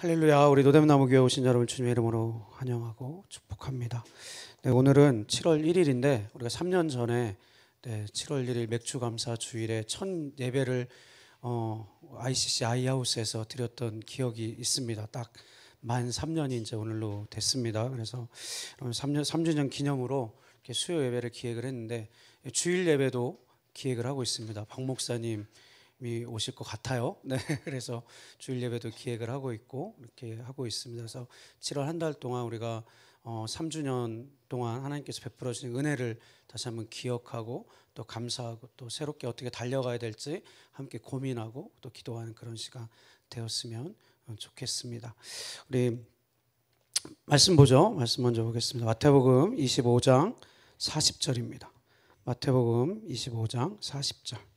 할렐루야. 우리 노뎀나무교회 오신 여러분 주님의 이름으로 환영하고 축복합니다. 네, 오늘은 7월 1일인데 우리가 3년 전에 7월 1일 맥주감사 주일에 첫 예배를 ICC 아이하우스에서 드렸던 기억이 있습니다. 딱 만 3년이 이제 오늘로 됐습니다. 그래서 3주년 기념으로 이렇게 수요 예배를 기획을 했는데 주일 예배도 기획을 하고 있습니다. 박 목사님 오실 것 같아요. 네, 그래서 주일 예배도 기획을 하고 있고 이렇게 하고 있습니다. 그래서 7월 한 달 동안 우리가 3주년 동안 하나님께서 베풀어 주신 은혜를 다시 한번 기억하고 또 감사하고 또 새롭게 어떻게 달려가야 될지 함께 고민하고 또 기도하는 그런 시간 되었으면 좋겠습니다. 우리 말씀 보죠. 말씀 먼저 보겠습니다. 마태복음 25장 40절입니다. 마태복음 25장 40절.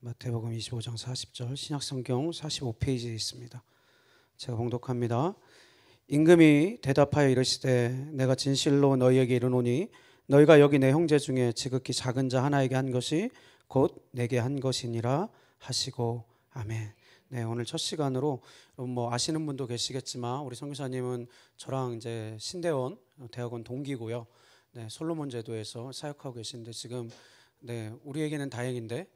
마태복음 25장 40절 신약성경 45페이지에 있습니다. 제가 봉독합니다. 임금이 대답하여 이르시되 내가 진실로 너희에게 이르노니 너희가 여기 내 형제 중에 지극히 작은 자 하나에게 한 것이 곧 내게 한 것이니라 하시고 아멘. 네, 오늘 첫 시간으로 아시는 분도 계시겠지만 우리 선교사님은 저랑 이제 신대원 대학원 동기고요. 네, 솔로몬 제도에서 사역하고 계신데 지금 우리에게는 다행인데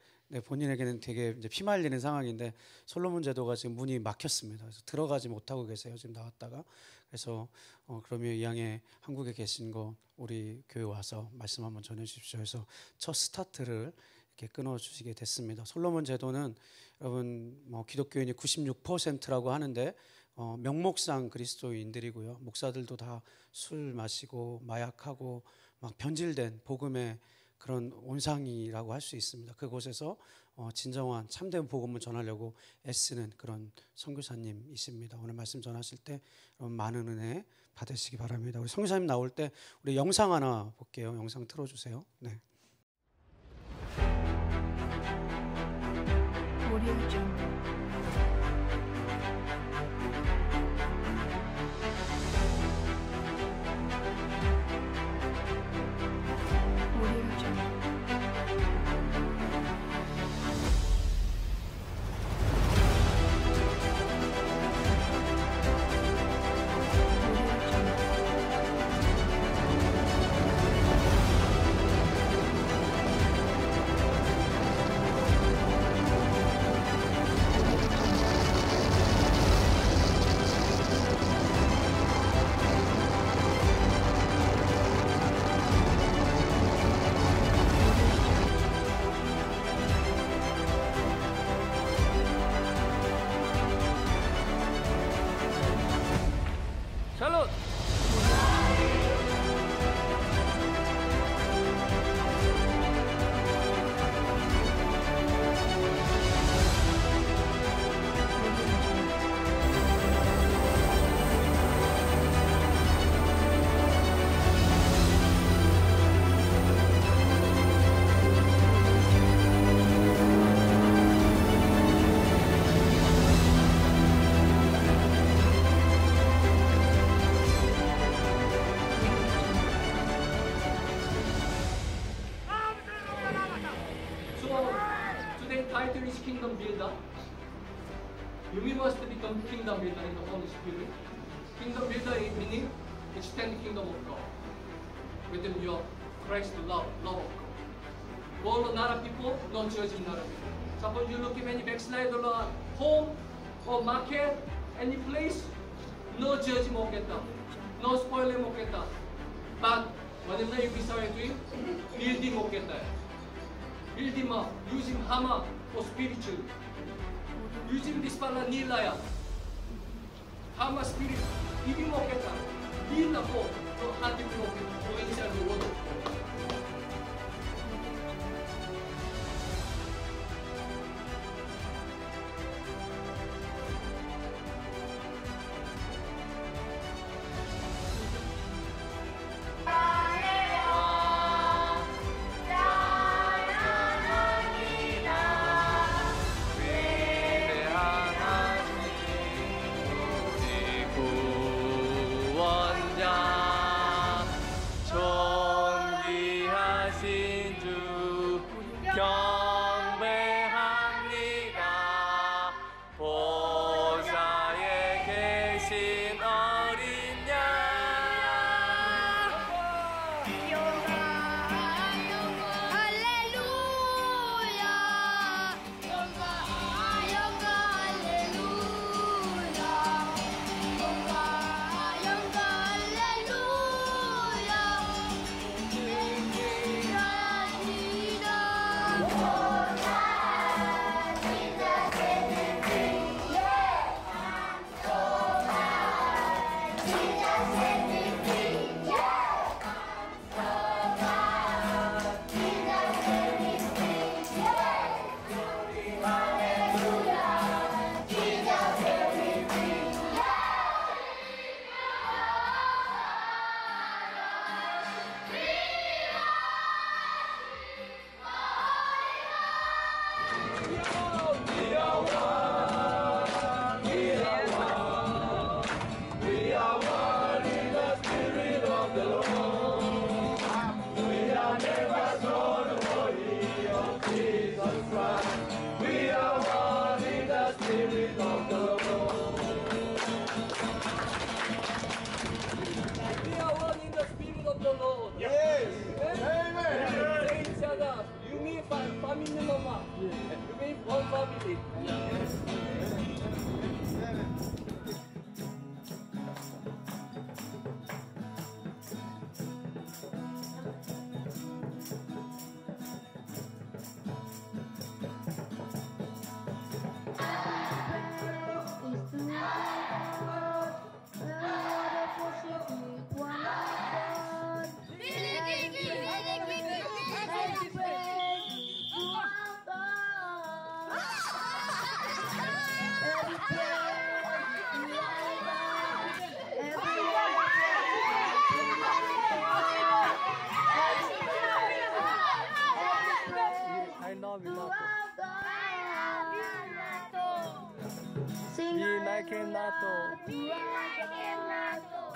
본인에게는 되게 이제 피말리는 상황인데 솔로몬 제도가 지금 문이 막혔습니다. 그래서 들어가지 못하고 계세요. 지금 나왔다가. 그래서 그러면 이왕에 한국에 계신 거 우리 교회 와서 말씀 한번 전해 주십시오. 그래서 첫 스타트를 이렇게 끊어 주시게 됐습니다. 솔로몬 제도는 여러분 기독교인이 96%라고 하는데 명목상 그리스도인들이고요. 목사들도 다 술 마시고 마약하고 막 변질된 복음의 그런 온상이라고 할 수 있습니다. 그곳에서 진정한 참된 복음을 전하려고 애쓰는 그런 선교사님이십니다. 오늘 말씀 전하실 때 많은 은혜 받으시기 바랍니다. 우리 선교사님 나올 때 우리 영상 하나 볼게요. 영상 틀어주세요. 네. 샬롯! Title is Kingdom Builder. You must become Kingdom Builder in the Holy Spirit. Kingdom Builder meaning extend the kingdom of God within your Christ love of God. All 나라 people, no judging 나라 people. Suppose you look at any backslider home or market, any place, no judge 먹겠다, no spoil 먹겠다. But whenever you decide to building 먹겠다. Building using hammer for spiritual. Using this pala nilaya. Hammer spirit. Hindi mo kita. Nila po. No hati mo kita. No inside the world. 원자 전 We are one in the spirit of the Lord. Yes. Amen. Say each other. You mean family mama. You mean one family.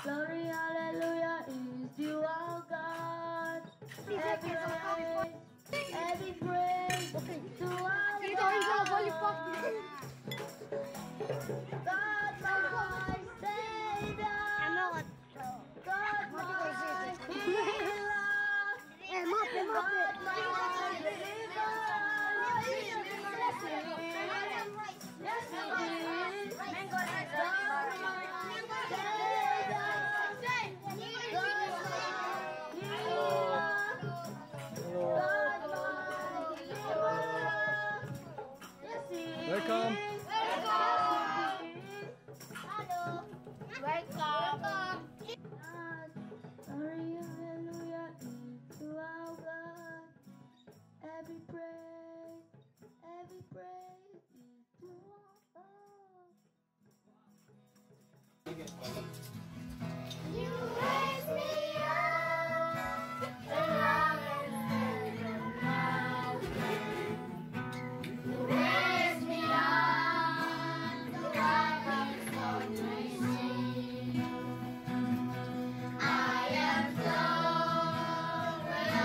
Glory, hallelujah, is you our God. Every praise to our God. God, my Savior. God, my healer. God, my deliverer. Yes, he is. God, my Welcome. Hello. Welcome. Glory, hallelujah, to our God. Every praise is to our God. You raise me up and I will stand mountain. You raise me up so I can always see. I am strong when I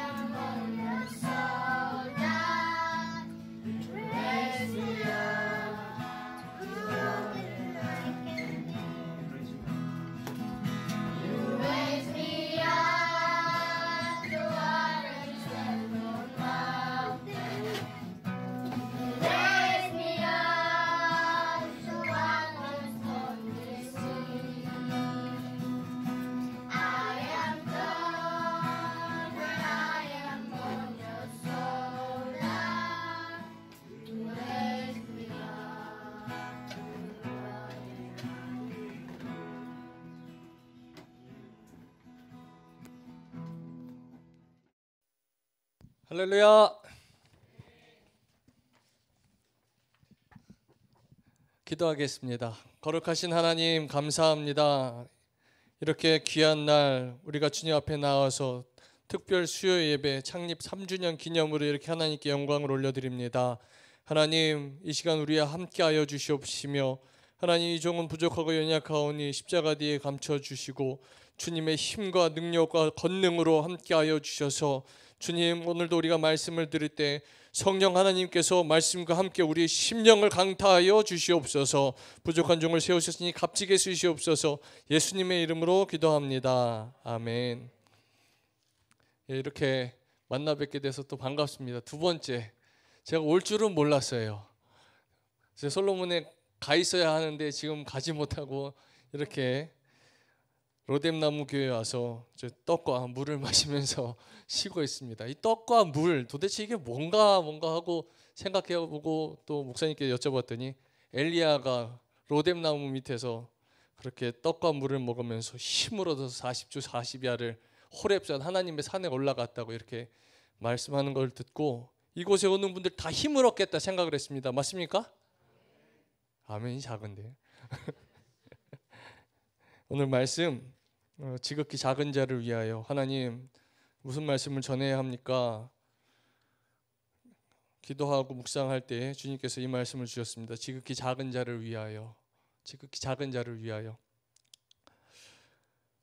am on your shoulder. You raise me up to open I can do. You raise me up so I can stand on mountains. You raise me up so I can always see. I am strong when I am on your shoulder. You raise me up to 할렐루야. 기도하겠습니다. 거룩하신 하나님 감사합니다. 이렇게 귀한 날 우리가 주님 앞에 나와서 특별 수요 예배 창립 3주년 기념으로 이렇게 하나님께 영광을 올려드립니다. 하나님 이 시간 우리와 함께하여 주시옵시며 하나님 이 종은 부족하고 연약하오니 십자가 뒤에 감춰주시고 주님의 힘과 능력과 권능으로 함께하여 주셔서 주님 오늘도 우리가 말씀을 들을 때 성령 하나님께서 말씀과 함께 우리의 심령을 강타하여 주시옵소서. 부족한 종을 세우셨으니 값지게 쓰시옵소서. 예수님의 이름으로 기도합니다. 아멘. 예, 이렇게 만나 뵙게 돼서 또 반갑습니다. 두 번째, 제가 올 줄은 몰랐어요. 제 솔로몬에 가 있어야 하는데 지금 가지 못하고 이렇게 로뎀나무 교회에 와서 저 떡과 물을 마시면서 쉬고 있습니다. 이 떡과 물 도대체 이게 뭔가 하고 생각해보고 또 목사님께 여쭤봤더니 엘리야가 로뎀나무 밑에서 그렇게 떡과 물을 먹으면서 힘을 얻어서 40주 40야를 호렙산 하나님의 산에 올라갔다고 이렇게 말씀하는 걸 듣고 이곳에 오는 분들 다 힘을 얻겠다 생각을 했습니다. 맞습니까? 아멘이 작은데. 오늘 말씀 지극히 작은 자를 위하여. 하나님 무슨 말씀을 전해야 합니까? 기도하고 묵상할 때 주님께서 이 말씀을 주셨습니다. 지극히 작은 자를 위하여. 지극히 작은 자를 위하여.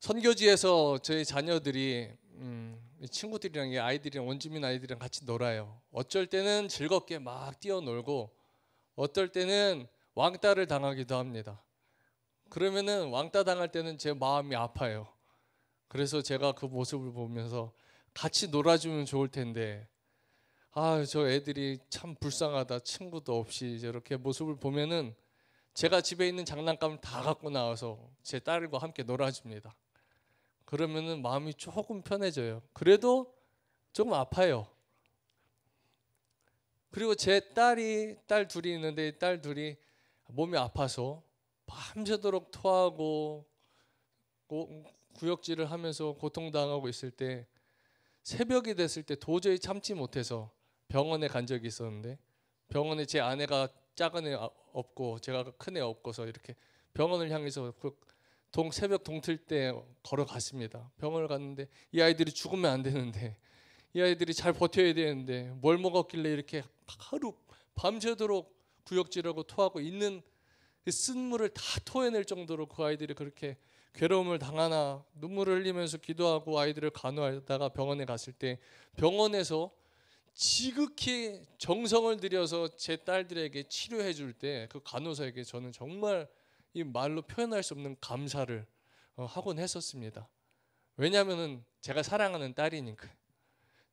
선교지에서 저희 자녀들이 친구들이랑 아이들이랑 원주민 아이들이랑 같이 놀아요. 어쩔 때는 즐겁게 막 뛰어놀고 어떨 때는 왕따를 당하기도 합니다. 그러면은 왕따 당할 때는 제 마음이 아파요. 그래서 제가 그 모습을 보면서 같이 놀아주면 좋을 텐데 저 애들이 참 불쌍하다. 친구도 없이 저렇게 모습을 보면은 제가 집에 있는 장난감을 다 갖고 나와서 제 딸과 함께 놀아줍니다. 그러면은 마음이 조금 편해져요. 그래도 조금 아파요. 그리고 제 딸 둘이 있는데 딸 둘이 몸이 아파서 밤새도록 토하고 구역질을 하면서 고통당하고 있을 때 새벽이 됐을 때 도저히 참지 못해서 병원에 간 적이 있었는데 병원에 제 아내가 작은 애 없고 제가 큰 애 없고서 이렇게 병원을 향해서 새벽 동틀 때 걸어갔습니다. 병원을 갔는데 이 아이들이 죽으면 안 되는데 이 아이들이 잘 버텨야 되는데 뭘 먹었길래 이렇게 하루 밤새도록 구역질하고 토하고 있는 쓴물을 다 토해낼 정도로 그 아이들이 그렇게 괴로움을 당하나 눈물을 흘리면서 기도하고 아이들을 간호하다가 병원에 갔을 때 병원에서 지극히 정성을 들여서 제 딸들에게 치료해 줄 때 그 간호사에게 저는 정말 이 말로 표현할 수 없는 감사를 하곤 했었습니다. 왜냐하면 제가 사랑하는 딸이니까요.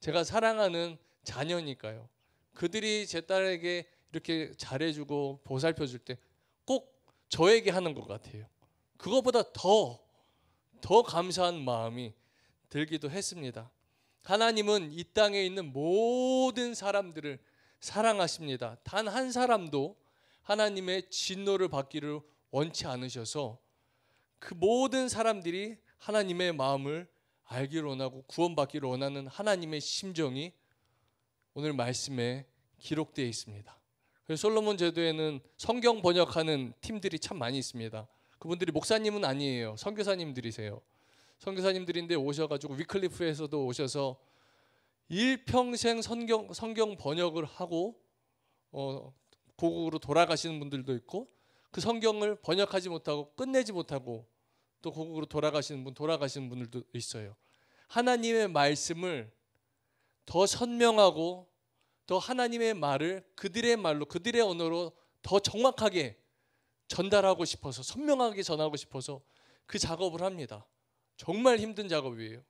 제가 사랑하는 자녀니까요. 그들이 제 딸에게 이렇게 잘해주고 보살펴줄 때 꼭 저에게 하는 것 같아요. 그거보다 더 감사한 마음이 들기도 했습니다. 하나님은 이 땅에 있는 모든 사람들을 사랑하십니다. 단 한 사람도 하나님의 진노를 받기를 원치 않으셔서 그 모든 사람들이 하나님의 마음을 알기를 원하고 구원받기를 원하는 하나님의 심정이 오늘 말씀에 기록되어 있습니다. 그래서 솔로몬 제도에는 성경 번역하는 팀들이 참 많이 있습니다. 그분들이 목사님은 아니에요. 선교사님들이세요. 선교사님들인데 오셔가지고 위클리프에서도 오셔서 일평생 성경 번역을 하고 고국으로 돌아가시는 분들도 있고 그 성경을 번역하지 못하고 끝내지 못하고 또 고국으로 돌아가시는 분들도 있어요. 하나님의 말씀을 더 선명하고 더 하나님의 말을 그들의 말로 그들의 언어로 더 정확하게 전달하고 싶어서 선명하게 전하고 싶어서 그 작업을 합니다. 정말 힘든 작업이에요.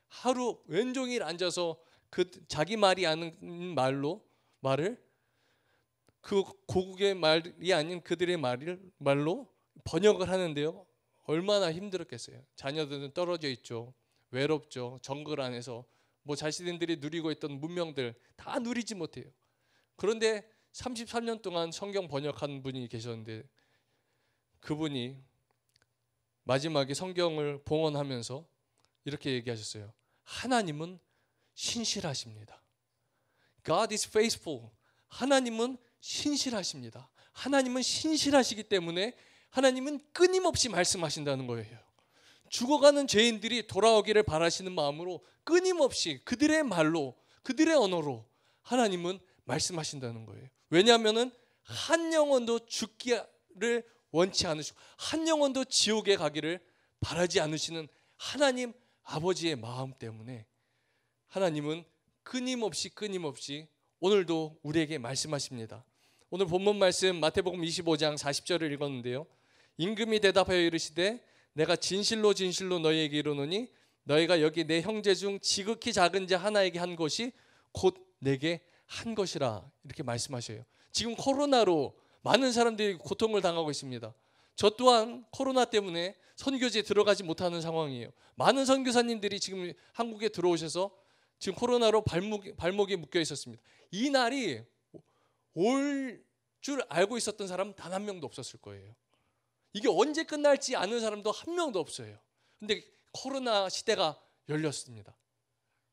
하루 왼종일 앉아서 그 자기 말이 아는 말을 그 고국의 말이 아닌 그들의 말로 번역을 하는데요. 얼마나 힘들었겠어요. 자녀들은 떨어져 있죠. 외롭죠. 정글 안에서 자신들이 누리고 있던 문명들 다 누리지 못해요. 그런데 33년 동안 성경 번역한 분이 계셨는데 그분이 마지막에 성경을 봉헌하면서 이렇게 얘기하셨어요. 하나님은 신실하십니다. God is faithful. 하나님은 신실하십니다. 하나님은 신실하시기 때문에 하나님은 끊임없이 말씀하신다는 거예요. 죽어가는 죄인들이 돌아오기를 바라시는 마음으로 끊임없이 그들의 말로 그들의 언어로 하나님은 말씀하신다는 거예요. 왜냐하면 한 영혼도 죽기를 원치 않으시고 한 영혼도 지옥에 가기를 바라지 않으시는 하나님 아버지의 마음 때문에 하나님은 끊임없이 오늘도 우리에게 말씀하십니다. 오늘 본문 말씀 마태복음 25장 40절을 읽었는데요. 임금이 대답하여 이르시되 내가 진실로 너희에게 이르노니 너희가 여기 내 형제 중 지극히 작은 자 하나에게 한 것이 곧 내게 한 것이라 이렇게 말씀하셔요. 지금 코로나로 많은 사람들이 고통을 당하고 있습니다. 저 또한 코로나 때문에 선교지에 들어가지 못하는 상황이에요. 많은 선교사님들이 지금 한국에 들어오셔서 지금 코로나로 발목이 묶여 있었습니다. 이 날이 올 줄 알고 있었던 사람은 단 한 명도 없었을 거예요. 이게 언제 끝날지 아는 사람도 한 명도 없어요. 근데 코로나 시대가 열렸습니다.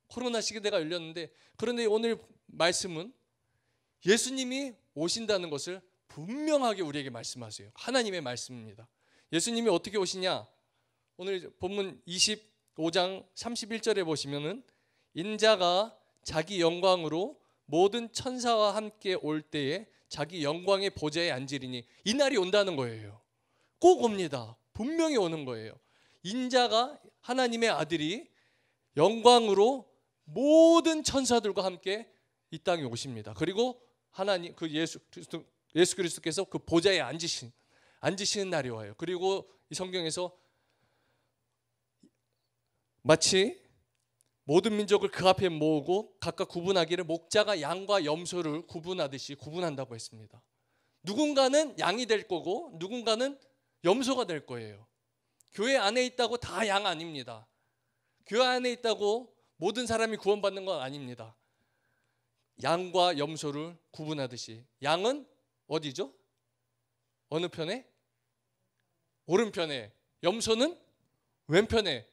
코로나 시대가 열렸는데 그런데 오늘 말씀은 예수님이 오신다는 것을 분명하게 우리에게 말씀하세요. 하나님의 말씀입니다. 예수님이 어떻게 오시냐? 오늘 본문 25장 31절에 보시면은 인자가 자기 영광으로 모든 천사와 함께 올 때에 자기 영광의 보좌에 앉으리니, 이 날이 온다는 거예요. 꼭 옵니다. 분명히 오는 거예요. 인자가, 하나님의 아들이 영광으로 모든 천사들과 함께 이 땅에 오십니다. 그리고 하나님, 그 예수 그리스도께서 그 보좌에 앉으시는 날이 와요. 그리고 이 성경에서 마치 모든 민족을 그 앞에 모으고 각각 구분하기를 목자가 양과 염소를 구분하듯이 구분한다고 했습니다. 누군가는 양이 될 거고 누군가는 염소가 될 거예요. 교회 안에 있다고 다 양 아닙니다. 교회 안에 있다고 모든 사람이 구원받는 건 아닙니다. 양과 염소를 구분하듯이, 양은 어디죠? 어느 편에? 오른편에. 염소는 왼편에.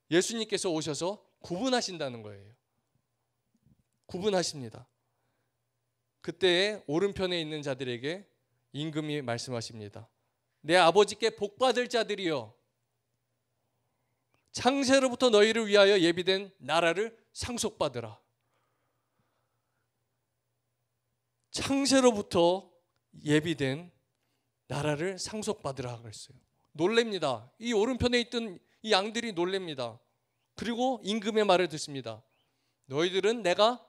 예수님께서 오셔서 구분하신다는 거예요. 구분하십니다. 그때에 오른편에 있는 자들에게 임금이 말씀하십니다. 내 아버지께 복받을 자들이여, 창세로부터 너희를 위하여 예비된 나라를 상속받으라. 창세로부터 예비된 나라를 상속받으라 그랬어요. 놀랍니다. 이 오른편에 있던 이 양들이 놀랍니다. 그리고 임금의 말을 듣습니다. 너희들은 내가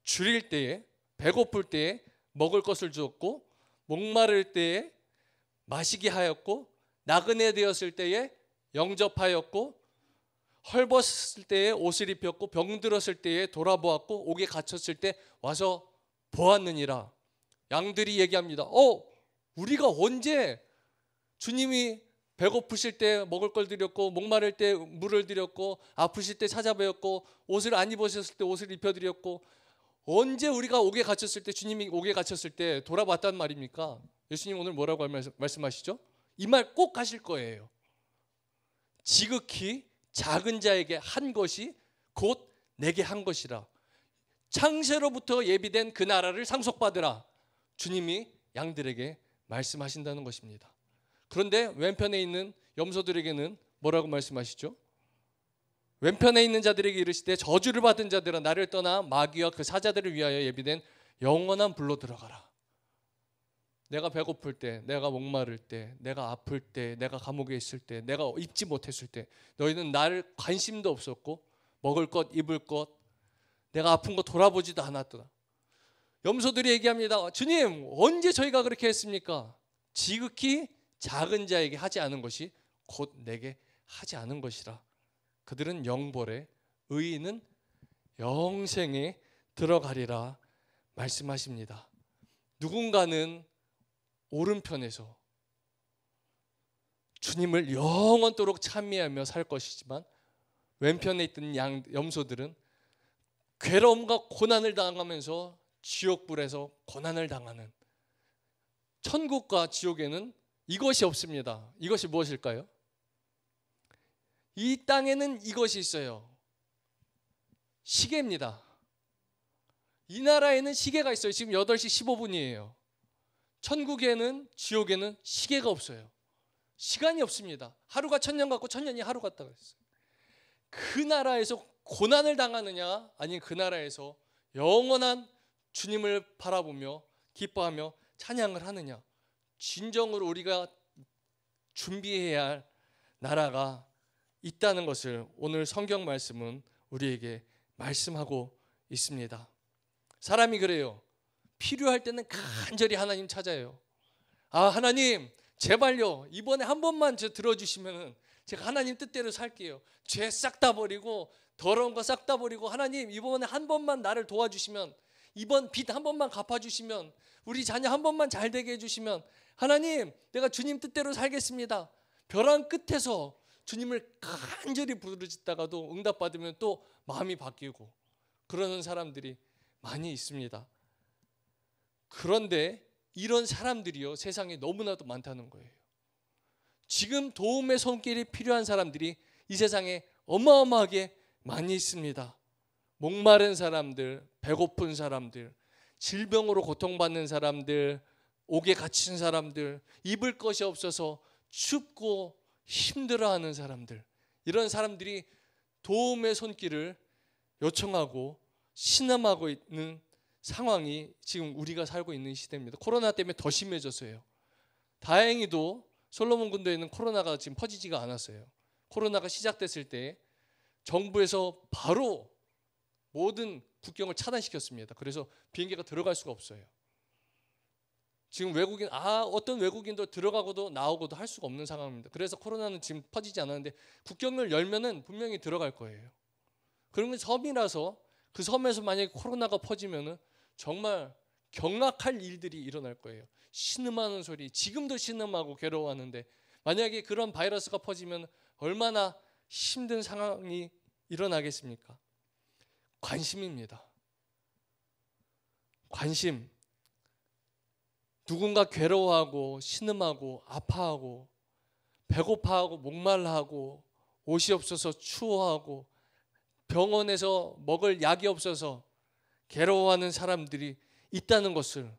줄일 때에, 배고플 때에 먹을 것을 주었고, 목마를 때에 마시게 하였고, 나그네 되었을 때에 영접하였고, 헐벗을 때에 옷을 입혔고, 병들었을 때에 돌아보았고, 옥에 갇혔을 때 와서 보았느니라. 양들이 얘기합니다. 우리가 언제 주님이 배고프실 때 먹을 걸 드렸고, 목마를 때 물을 드렸고, 아프실 때 찾아뵈었고, 옷을 안 입으셨을 때 옷을 입혀드렸고, 언제 우리가 옥에 갇혔을 때, 주님이 옥에 갇혔을 때 돌아봤단 말입니까? 예수님 오늘 뭐라고 말씀하시죠? 이 말 꼭 하실 거예요. 지극히 작은 자에게 한 것이 곧 내게 한 것이라. 창세로부터 예비된 그 나라를 상속받으라. 주님이 양들에게 말씀하신다는 것입니다. 그런데 왼편에 있는 염소들에게는 뭐라고 말씀하시죠? 왼편에 있는 자들에게 이르시되 저주를 받은 자들아, 나를 떠나 마귀와 그 사자들을 위하여 예비된 영원한 불로 들어가라. 내가 배고플 때, 내가 목마를 때, 내가 아플 때, 내가 감옥에 있을 때, 내가 입지 못했을 때 너희는 나를 관심도 없었고, 먹을 것, 입을 것, 내가 아픈 거 돌아보지도 않았더라. 염소들이 얘기합니다. 주님, 언제 저희가 그렇게 했습니까? 지극히 작은 자에게 하지 않은 것이 곧 내게 하지 않은 것이라. 그들은 영벌에, 의인은 영생에 들어가리라 말씀하십니다. 누군가는 오른편에서 주님을 영원토록 찬미하며 살 것이지만, 왼편에 있던 염소들은 괴로움과 고난을 당하면서 지옥불에서 고난을 당하는, 천국과 지옥에는 이것이 없습니다. 이것이 무엇일까요? 이 땅에는 이것이 있어요. 시계입니다. 이 나라에는 시계가 있어요. 지금 8시 15분이에요. 천국에는, 지옥에는 시계가 없어요. 시간이 없습니다. 하루가 1000년 같고 1000년이 하루 같다 그랬어요. 그 나라에서 고난을 당하느냐, 아니면 그 나라에서 영원한 주님을 바라보며 기뻐하며 찬양을 하느냐, 진정으로 우리가 준비해야 할 나라가 있다는 것을 오늘 성경 말씀은 우리에게 말씀하고 있습니다. 사람이 그래요. 필요할 때는 간절히 하나님 찾아요. 하나님 제발요, 이번에 한 번만 저 들어주시면 제가 하나님 뜻대로 살게요. 죄 싹 다 버리고 더러운 거 싹 다 버리고, 하나님 이번에 한 번만 나를 도와주시면, 이번 빚 한 번만 갚아주시면, 우리 자녀 한 번만 잘 되게 해주시면, 하나님 내가 주님 뜻대로 살겠습니다. 벼랑 끝에서 주님을 간절히 부르짖다가도 응답받으면 또 마음이 바뀌고 그러는 사람들이 많이 있습니다. 그런데 이런 사람들이요, 세상에 너무나도 많다는 거예요. 지금 도움의 손길이 필요한 사람들이 이 세상에 어마어마하게 많이 있습니다. 목마른 사람들, 배고픈 사람들, 질병으로 고통받는 사람들, 옥에 갇힌 사람들, 입을 것이 없어서 춥고 힘들어하는 사람들, 이런 사람들이 도움의 손길을 요청하고 신음하고 있는 상황이 지금 우리가 살고 있는 시대입니다. 코로나 때문에 더 심해졌어요. 다행히도 솔로몬 군도에는 코로나가 지금 퍼지지가 않았어요. 코로나가 시작됐을 때 정부에서 바로 모든 국경을 차단시켰습니다. 그래서 비행기가 들어갈 수가 없어요. 지금 어떤 외국인도 들어가고도 나오고도 할 수가 없는 상황입니다. 그래서 코로나는 지금 퍼지지 않았는데 국경을 열면은 분명히 들어갈 거예요. 그런 게 섬이라서 그 섬에서 만약에 코로나가 퍼지면은 정말 경악할 일들이 일어날 거예요. 신음하는 소리, 지금도 신음하고 괴로워하는데 만약에 그런 바이러스가 퍼지면 얼마나 힘든 상황이 일어나겠습니까? 관심입니다. 관심. 누군가 괴로워하고 신음하고 아파하고 배고파하고 목말라하고 옷이 없어서 추워하고 병원에서 먹을 약이 없어서 괴로워하는 사람들이 있다는 것을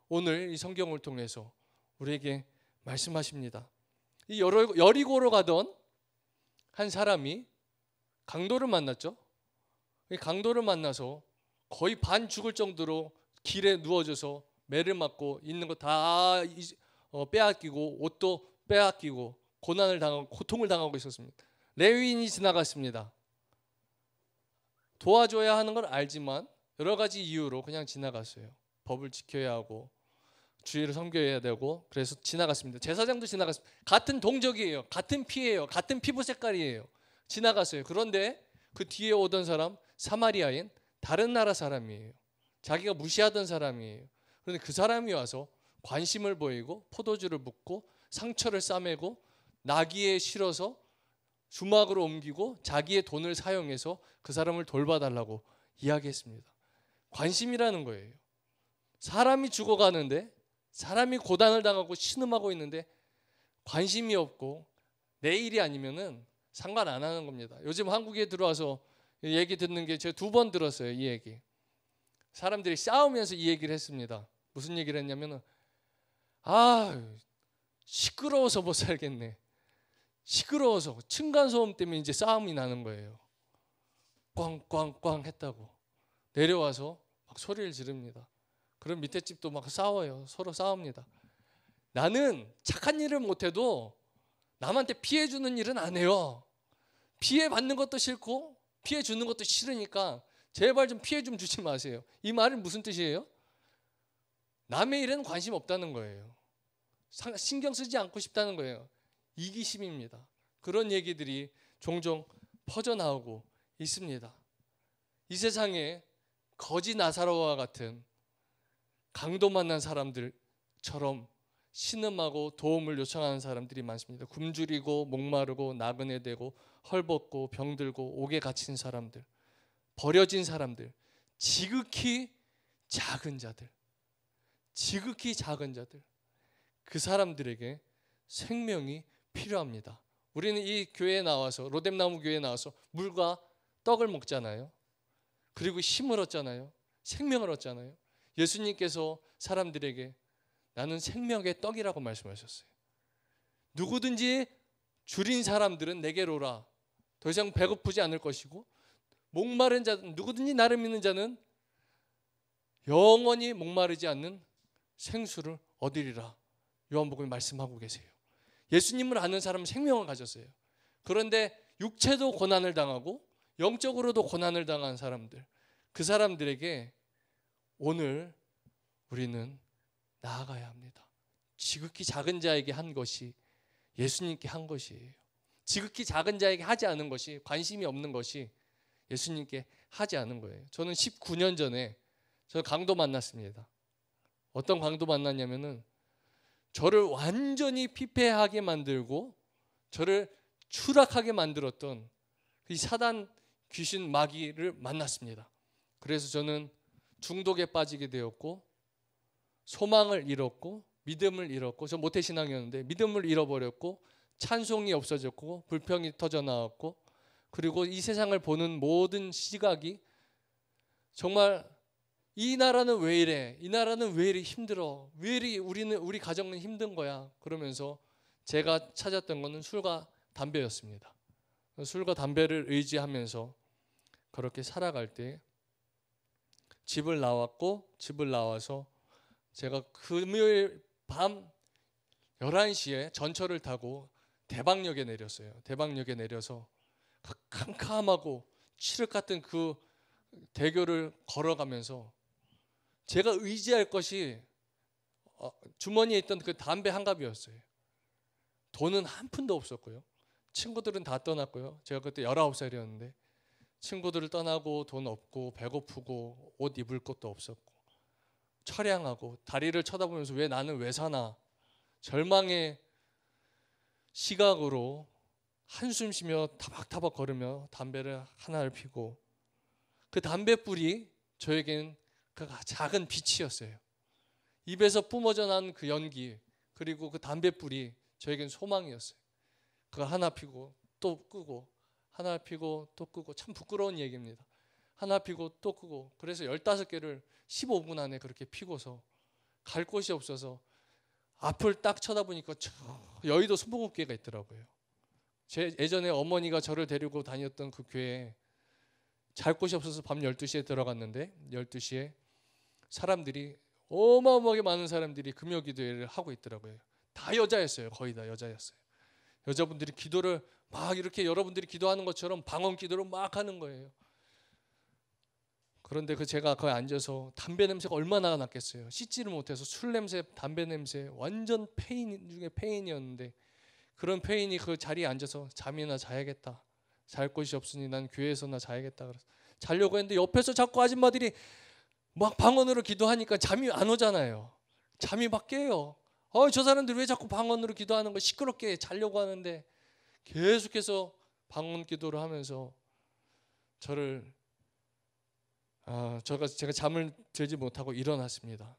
오늘 이 성경을 통해서 우리에게 말씀하십니다. 이 여리고로 가던 한 사람이 강도를 만났죠. 이 강도를 만나서 거의 반 죽을 정도로 길에 누워져서 매를 맞고 있는 거 다 빼앗기고 옷도 빼앗기고 고난을 당하고 고통을 당하고 있었습니다. 레위인이 지나갔습니다. 도와줘야 하는 걸 알지만 여러 가지 이유로 그냥 지나갔어요. 법을 지켜야 하고 주의를 섬겨야 되고 그래서 지나갔습니다. 제사장도 지나갔습니다. 같은 동족이에요. 같은 피예요. 같은 피부 색깔이에요. 지나갔어요. 그런데 그 뒤에 오던 사람 사마리아인 다른 나라 사람이에요. 자기가 무시하던 사람이에요. 그런데 그 사람이 와서 관심을 보이고 포도주를 붓고 상처를 싸매고 나귀에 실어서 주막으로 옮기고 자기의 돈을 사용해서 그 사람을 돌봐달라고 이야기했습니다. 관심이라는 거예요. 사람이 죽어가는데 사람이 고단을 당하고 신음하고 있는데 관심이 없고 내 일이 아니면은 상관 안 하는 겁니다. 요즘 한국에 들어와서 얘기 듣는 게 제가 2번 들었어요. 이 얘기. 사람들이 싸우면서 이 얘기를 했습니다. 무슨 얘기를 했냐면은 시끄러워서 못 살겠네. 시끄러워서 층간소음 때문에 이제 싸움이 나는 거예요. 꽝꽝꽝 했다고 내려와서 막 소리를 지릅니다. 그럼 밑에 집도 막 싸워요. 서로 싸웁니다. 나는 착한 일을 못해도 남한테 피해 주는 일은 안 해요. 피해 받는 것도 싫고 피해 주는 것도 싫으니까 제발 좀 피해 좀 주지 마세요. 이 말은 무슨 뜻이에요? 남의 일에는 관심 없다는 거예요. 신경 쓰지 않고 싶다는 거예요. 이기심입니다. 그런 얘기들이 종종 퍼져나오고 있습니다. 이 세상에 거지 나사로와 같은 강도 만난 사람들처럼 신음하고 도움을 요청하는 사람들이 많습니다. 굶주리고 목마르고 나그네 되고 헐벗고 병들고 옥에 갇힌 사람들, 버려진 사람들, 지극히 작은 자들, 그 사람들에게 생명이 필요합니다. 우리는 이 교회에 나와서 로뎀나무 교회에 나와서 물과 떡을 먹잖아요. 그리고 힘을 얻잖아요. 생명을 얻잖아요. 예수님께서 사람들에게 나는 생명의 떡이라고 말씀하셨어요. 누구든지 줄인 사람들은 내게로 오라. 더 이상 배고프지 않을 것이고 목마른 자 누구든지 나를 믿는 자는 영원히 목마르지 않는 생수를 얻으리라. 요한복음에 말씀하고 계세요. 예수님을 아는 사람은 생명을 가졌어요. 그런데 육체도 고난을 당하고 영적으로도 고난을 당한 사람들, 그 사람들에게 오늘 우리는 나아가야 합니다. 지극히 작은 자에게 한 것이 예수님께 한 것이에요. 지극히 작은 자에게 하지 않은 것이, 관심이 없는 것이 예수님께 하지 않은 거예요. 저는 19년 전에 저 강도 만났습니다. 어떤 강도 만났냐면은 저를 완전히 피폐하게 만들고 저를 추락하게 만들었던 이 사단 귀신 마귀를 만났습니다. 그래서 저는 중독에 빠지게 되었고 소망을 잃었고 믿음을 잃었고, 저 모태신앙이었는데 믿음을 잃어버렸고 찬송이 없어졌고 불평이 터져나왔고, 그리고 이 세상을 보는 모든 시각이 정말 이 나라는 왜 이래? 이 나라는 왜 이리 힘들어? 왜 이리 우리 가정은 힘든 거야? 그러면서 제가 찾았던 거는 술과 담배였습니다. 술과 담배를 의지하면서 그렇게 살아갈 때 집을 나와서 제가 금요일 밤 11시에 전철을 타고 대방역에 내렸어요. 대방역에 내려서 그 캄캄하고 칠흑 같은 그 대교를 걸어가면서 제가 의지할 것이 주머니에 있던 그 담배 한 갑이었어요. 돈은 한 푼도 없었고요. 친구들은 다 떠났고요. 제가 그때 19살이었는데 친구들을 떠나고 돈 없고 배고프고 옷 입을 것도 없었고 처량하고 다리를 쳐다보면서 나는 왜 사나 절망의 시각으로 한숨 쉬며 타박타박 걸으며 담배를 하나를 피고 그 담배불이 저에겐 그 작은 빛이었어요. 입에서 뿜어져 난 그 연기 그리고 그 담배불이 저에겐 소망이었어요. 그거 하나 피고 또 끄고 하나 피고 또 끄고 참 부끄러운 얘기입니다. 하나 피고 또 끄고 그래서 15개를 15분 안에 그렇게 피고서 갈 곳이 없어서 앞을 딱 쳐다보니까 여의도 순복음교회가 있더라고요. 제 예전에 어머니가 저를 데리고 다녔던 그 교회에 잘 곳이 없어서 밤 12시에 들어갔는데 12시에 사람들이 어마어마하게 많은 사람들이 금요기도회를 하고 있더라고요. 다 여자였어요. 거의 다 여자였어요. 여자분들이 기도를 막 이렇게 여러분들이 기도하는 것처럼 방언 기도를 막 하는 거예요. 그런데 제가 거기 앉아서 담배 냄새가 얼마나 났겠어요. 씻지를 못해서 술 냄새, 담배 냄새 완전 페인 중에 페인이었는데 그런 페인이 그 자리에 앉아서 잠이나 자야겠다. 잘 곳이 없으니 난 교회에서나 자야겠다. 그래서 자려고 했는데 옆에서 자꾸 아줌마들이 막 방언으로 기도하니까 잠이 안 오잖아요. 잠이 막 깨요. 저 사람들 왜 자꾸 방언으로 기도하는 거 시끄럽게 자려고 하는데 계속해서 방언 기도를 하면서 제가 잠을 들지 못하고 일어났습니다.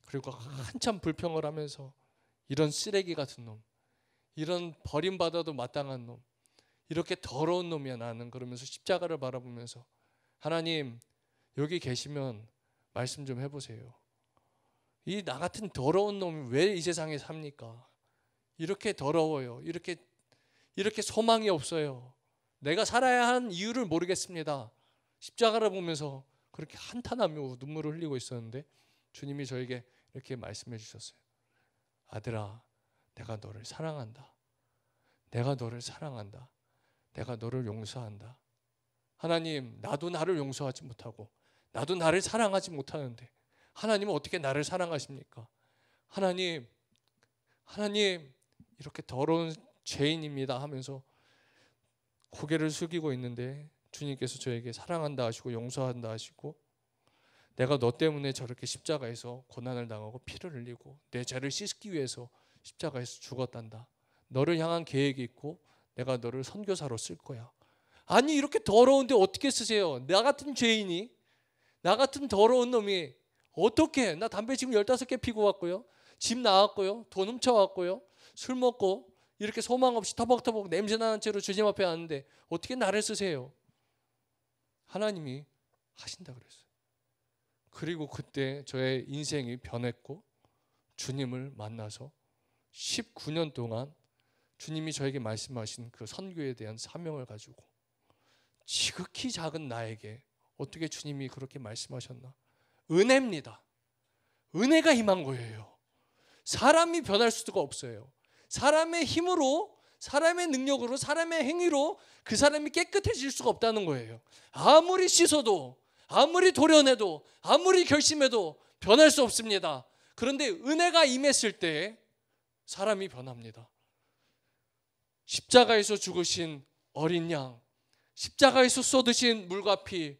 그리고 한참 불평을 하면서 이런 쓰레기 같은 놈, 이런 버림받아도 마땅한 놈, 이렇게 더러운 놈이야 나는 그러면서 십자가를 바라보면서 하나님 여기 계시면 말씀 좀 해보세요. 이 나 같은 더러운 놈이 왜 이 세상에 삽니까? 이렇게 더러워요. 이렇게 소망이 없어요. 내가 살아야 한 이유를 모르겠습니다. 십자가를 보면서 그렇게 한탄하며 눈물을 흘리고 있었는데 주님이 저에게 이렇게 말씀해 주셨어요. 아들아, 내가 너를 사랑한다. 내가 너를 사랑한다. 내가 너를 용서한다. 하나님, 나도 나를 용서하지 못하고 나도 나를 사랑하지 못하는데 하나님은 어떻게 나를 사랑하십니까? 하나님 이렇게 더러운 죄인입니다 하면서 고개를 숙이고 있는데 주님께서 저에게 사랑한다 하시고 용서한다 하시고 내가 너 때문에 저렇게 십자가에서 고난을 당하고 피를 흘리고 내 죄를 씻기 위해서 십자가에서 죽었단다. 너를 향한 계획이 있고 내가 너를 선교사로 쓸 거야. 아니 이렇게 더러운데 어떻게 쓰세요? 나 같은 죄인이 나 같은 더러운 놈이 어떻게 나 담배 지금 15개 피고 왔고요. 집 나왔고요. 돈 훔쳐왔고요. 술 먹고 이렇게 소망 없이 터벅터벅 냄새나는 채로 주님 앞에 왔는데 어떻게 나를 쓰세요? 하나님이 하신다 그랬어요. 그리고 그때 저의 인생이 변했고 주님을 만나서 19년 동안 주님이 저에게 말씀하신 그 선교에 대한 사명을 가지고 지극히 작은 나에게 어떻게 주님이 그렇게 말씀하셨나? 은혜입니다. 은혜가 임한 거예요. 사람이 변할 수가 없어요. 사람의 힘으로, 사람의 능력으로, 사람의 행위로 그 사람이 깨끗해질 수가 없다는 거예요. 아무리 씻어도, 아무리 도려내도, 아무리 결심해도 변할 수 없습니다. 그런데 은혜가 임했을 때 사람이 변합니다. 십자가에서 죽으신 어린 양, 십자가에서 쏟으신 물과 피,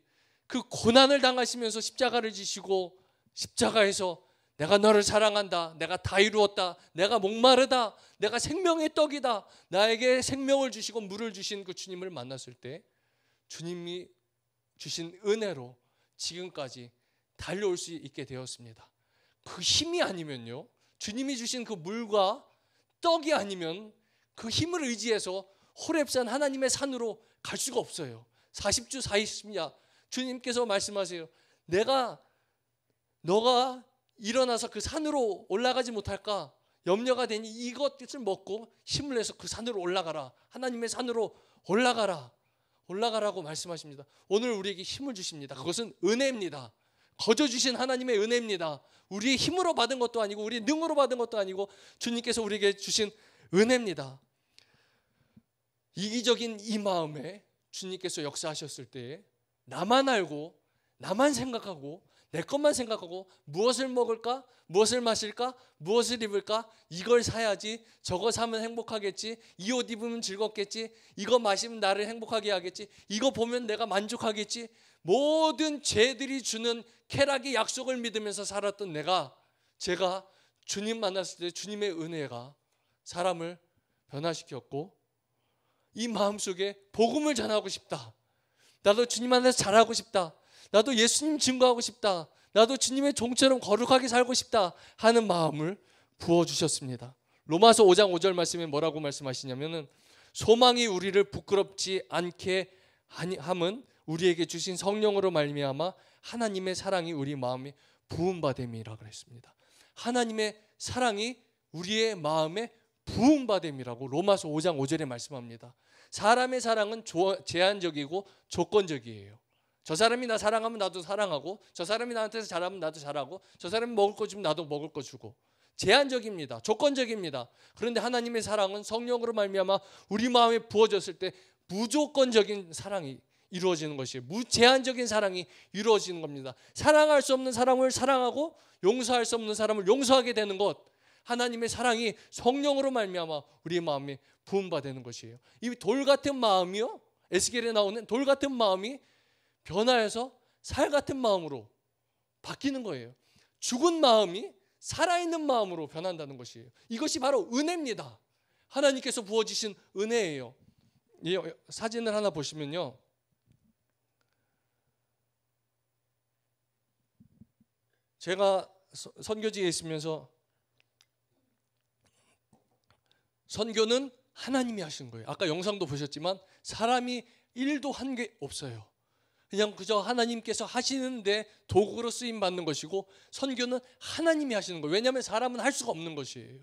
그 고난을 당하시면서 십자가를 지시고 십자가에서 내가 너를 사랑한다. 내가 다 이루었다. 내가 목마르다. 내가 생명의 떡이다. 나에게 생명을 주시고 물을 주신 그 주님을 만났을 때 주님이 주신 은혜로 지금까지 달려올 수 있게 되었습니다. 그 힘이 아니면요. 주님이 주신 그 물과 떡이 아니면 그 힘을 의지해서 호렙산 하나님의 산으로 갈 수가 없어요. 40주 40야. 주님께서 말씀하세요. 너가 일어나서 그 산으로 올라가지 못할까 염려가 되니 이것을 먹고 힘을 내서 그 산으로 올라가라. 하나님의 산으로 올라가라. 올라가라고 말씀하십니다. 오늘 우리에게 힘을 주십니다. 그것은 은혜입니다. 거저 주신 하나님의 은혜입니다. 우리의 힘으로 받은 것도 아니고 우리의 능으로 받은 것도 아니고 주님께서 우리에게 주신 은혜입니다. 이기적인 이 마음에 주님께서 역사하셨을 때 나만 알고 나만 생각하고 내 것만 생각하고 무엇을 먹을까? 무엇을 마실까? 무엇을 입을까? 이걸 사야지, 저거 사면 행복하겠지, 이 옷 입으면 즐겁겠지, 이거 마시면 나를 행복하게 하겠지, 이거 보면 내가 만족하겠지, 모든 죄들이 주는 쾌락의 약속을 믿으면서 살았던 제가 주님 만났을 때 주님의 은혜가 사람을 변화시켰고 이 마음속에 복음을 전하고 싶다. 나도 주님 안에서 잘하고 싶다. 나도 예수님 증거하고 싶다. 나도 주님의 종처럼 거룩하게 살고 싶다 하는 마음을 부어주셨습니다. 로마서 5장 5절 말씀에 뭐라고 말씀하시냐면은 소망이 우리를 부끄럽지 않게 함은 우리에게 주신 성령으로 말미암아 하나님의 사랑이 우리 마음에 부음받음이라 그랬습니다. 하나님의 사랑이 우리의 마음에 부음받음이라고 로마서 5장 5절에 말씀합니다. 사람의 사랑은 제한적이고 조건적이에요. 저 사람이 나 사랑하면 나도 사랑하고, 저 사람이 나한테 잘하면 나도 잘하고, 저 사람이 먹을 거 주면 나도 먹을 거 주고, 제한적입니다. 조건적입니다. 그런데 하나님의 사랑은 성령으로 말미암아 우리 마음에 부어졌을 때 무조건적인 사랑이 이루어지는 것이에요. 무제한적인 사랑이 이루어지는 겁니다. 사랑할 수 없는 사람을 사랑하고 용서할 수 없는 사람을 용서하게 되는 것, 하나님의 사랑이 성령으로 말미암아 우리의 마음에 부음받는 것이에요. 이 돌 같은 마음이요, 에스겔에 나오는 돌 같은 마음이 변화해서 살 같은 마음으로 바뀌는 거예요. 죽은 마음이 살아있는 마음으로 변한다는 것이에요. 이것이 바로 은혜입니다. 하나님께서 부어주신 은혜예요. 이 사진을 하나 보시면요, 제가 선교지에 있으면서 선교는 하나님이 하신 거예요. 아까 영상도 보셨지만 사람이 1도 한 게 없어요. 그냥 그저 하나님께서 하시는데 도구로 쓰임 받는 것이고, 선교는 하나님이 하시는 거예요. 왜냐하면 사람은 할 수가 없는 것이에요.